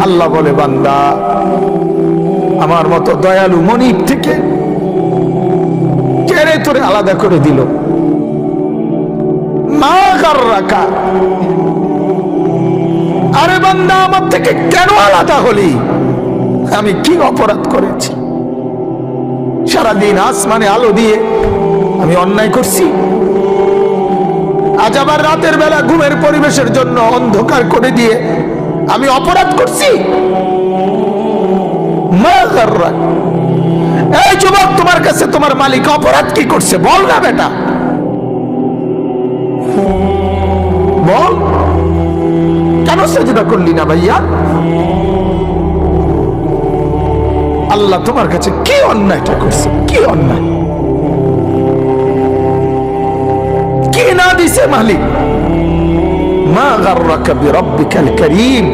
আল্লাহ বলে, বান্দা আমার মতো দয়ালু মনিব থেকে কেড়ে তোরে আলাদা করে দিল। মা গাররাকা, আরে বান্দা আমার থেকে কেন আলাদা হলি? আমি কি অপরাধ করেছি? সারাদিন আসমানে আলো দিয়ে আমি অন্যায় করছি? আজ আবার রাতের বেলা ঘুমের পরিবেশের জন্য অন্ধকার করে দিয়ে আমি অপরাধ করছি? মা গাররাক, এই যুবক, তোমার কাছে তোমার মালিক অপরাধ কি করছে বল না বেটা, বল। কেন সেজদা করলি না ভাইয়া? আল্লাহ তোমার কাছে কি অন্যায়টা করছে? কি অন্যায়, কি না দিছে মালিক? মা গাররাকা বিরাব্বিকাল কারীম,